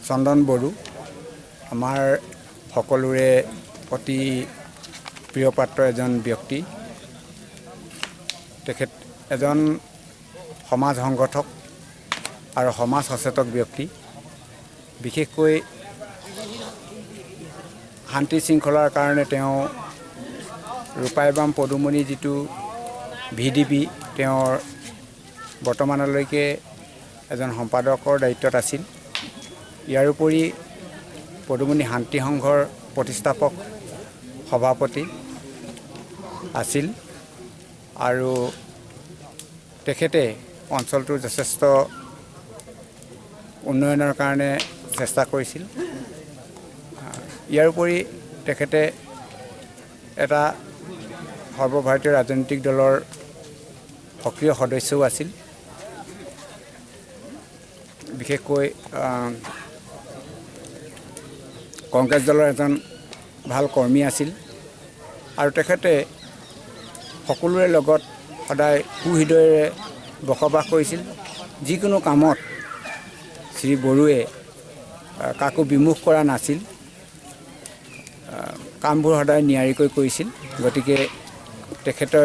চন্দন বড়ো আমাৰ সকলোৰে অতি প্ৰিয়পাত্ৰ এজন ব্যক্তি। তেখেত এজন সমাজ সংগঠক আৰু সমাজ সচেতক ব্যক্তি। বিশেষকৈ শান্তি শৃংখলাৰ কাৰণে তেওঁ ৰূপাইবাম পদুমণি যিটো VDP তেওঁৰ বৰ্তমানলৈকে এজন সম্পাদকৰ দায়িত্বত আছিল। ইয়াৰ উপৰি পদুমণি শান্তি সংঘৰ প্ৰতিষ্ঠাপক সভাপতি আছিল আৰু তেখেতে অঞ্চলটোৰ যথেষ্ট উন্নয়নৰ কাৰণে চেষ্টা কৰিছিল। ইয়াৰ উপৰি তেখেতে এটা সৰ্বভাৰতীয় ৰাজনৈতিক দলৰ সক্ৰিয় সদস্যও আছিল। বিশেষকৈ কংগ্ৰেছ দলৰ এজন ভাল কৰ্মী আছিল আৰু তেখেতে সকলোৰে লগত সদায় সুহৃদয়েৰে বসবাস কৰিছিল। যিকোনো কামত শ্ৰী বড়োৱে কাকো বিমুখ কৰা নাছিল, কামবোৰ সদায় নিয়াৰিকৈ কৰিছিল। গতিকে তেখেতে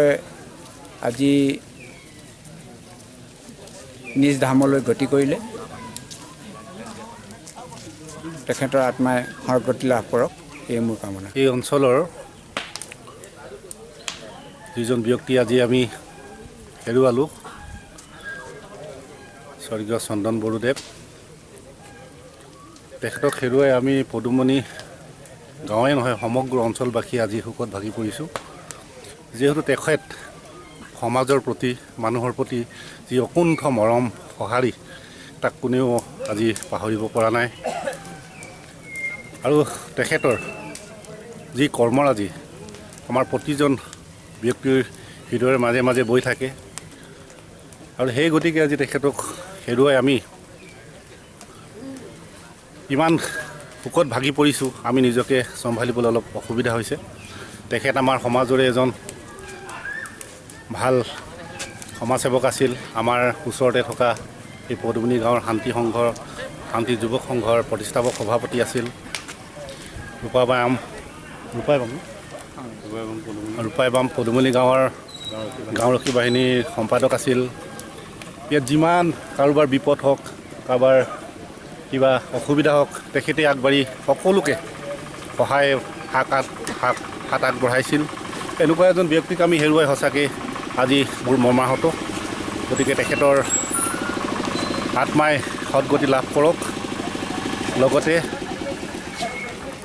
আজি নিজ ধামলৈ গতি কৰিলে। তেখেতৰ আত্মাই সৰ্গতি লাভ কৰক, এই মোৰ কামনা। এই অঞ্চলৰ যিজন ব্যক্তি আজি আমি হেৰুৱালোঁ, স্বৰ্গীয় চন্দন বড়োদেৱ, তেখেতক হেৰুৱাই আমি পদুমণি গাঁৱে নহয় সমগ্ৰ অঞ্চলবাসী আজি শোকত ভাগি পৰিছোঁ। যিহেতু তেখেত সমাজৰ প্ৰতি, মানুহৰ প্ৰতি যি অকুণ্ঠ মৰম সঁহাৰি, তাক কোনেও আজি পাহৰিব পৰা নাই। আৰু তেখেতৰ যি কৰ্মৰাজি আমাৰ প্ৰতিজন ব্যক্তিৰ হৃদয়ৰ মাজে মাজে বৈ থাকে আৰু সেই গতিকে আজি তেখেতক হেৰুৱাই আমি ইমান শোকত ভাগি পৰিছোঁ, আমি নিজকে চম্ভালিবলৈ অলপ অসুবিধা হৈছে। তেখেত আমাৰ সমাজৰে এজন ভাল সমাজসেৱক আছিল। আমাৰ ওচৰতে থকা এই পদুমণি গাঁৱৰ শান্তি যুৱক সংঘৰ প্ৰতিষ্ঠাপক সভাপতি আছিল। ৰূপাইবাম পদুমণি গাঁৱৰ গাঁওৰক্ষী বাহিনীৰ সম্পাদক আছিল। ইয়াত যিমান কাৰোবাৰ বিপদ হওক, কাৰোবাৰ কিবা অসুবিধা হওক, তেখেতে আগবাঢ়ি সকলোকে সহায় হাত আগবঢ়াইছিল। এনেকুৱা এজন ব্যক্তিক আমি হেৰুৱাই সঁচাকৈ আজি মোৰ মৰ্মাহত। গতিকে তেখেতৰ আত্মাই সদগতি লাভ কৰক। লগতে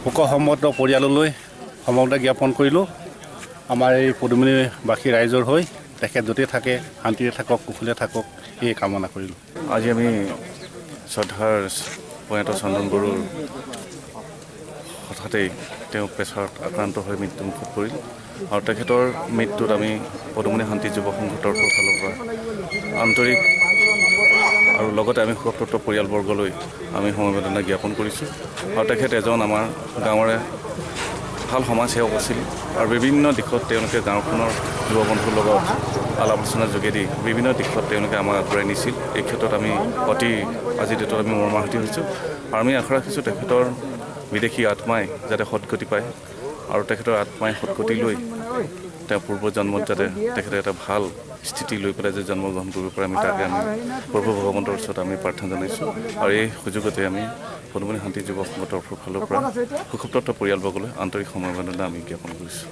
শোকসন্মত পৰিয়াললৈ সমবেদনা জ্ঞাপন কৰিলোঁ। আমাৰ এই পদুমণিবাসী ৰাইজৰ হৈ তেখেত য'তে থাকে শান্তিৰে থাকক, কুশলে থাকক, এই কামনা কৰিলোঁ। আজি আমি শ্ৰদ্ধাৰ প্ৰয়াত চন্দন বড়োৰ হঠাতেই তেওঁ প্ৰেছাৰত আক্ৰান্ত হৈ মৃত্যুমুখত পৰিল আৰু তেখেতৰ মৃত্যুত আমি পদুমণি শান্তি যুৱ সংঘৰ তৰফৰ ফালৰ পৰা আন্তৰিক আৰু লগতে আমি শোকতপ্ত পৰিয়ালবৰ্গলৈ আমি সমবেদনা জ্ঞাপন কৰিছোঁ। আৰু তেখেত এজন আমাৰ গাঁৱৰে ভাল সমাজসেৱক আছিল আৰু বিভিন্ন দিশত তেওঁলোকে গাঁওখনৰ যুৱ বন্ধুৰ লগত আলাপ আলোচনাৰ যোগেদি বিভিন্ন দিশত তেওঁলোকে আমাক আগবঢ়াই নিছিল। এই ক্ষেত্ৰত আমি আজিৰ ডেটত আমি মৰ্মাহতি হৈছোঁ আৰু আমি আশা ৰাখিছোঁ তেখেতৰ বিদেশী আত্মাই যাতে সদগতি পায় আৰু তেখেতৰ আত্মাই সদগতি লৈ তেওঁ পূৰ্বজন্মত যাতে তেখেতে এটা ভাল স্থিতি লৈ পেলাই যে জন্মগ্ৰহণ কৰিব পাৰে, আমি তাকে আমি প্ৰভু ভগৱন্তৰ ওচৰত আমি প্ৰাৰ্থনা জনাইছোঁ। আৰু এই সুযোগতে আমি পদুমণি শান্তি যুৱ সংঘৰ তৰফৰ ফালৰ পৰা শোকতপ্ত পৰিয়ালবৰ্গলৈ আন্তৰিক সমবেদনা আমি জ্ঞাপন কৰিছোঁ।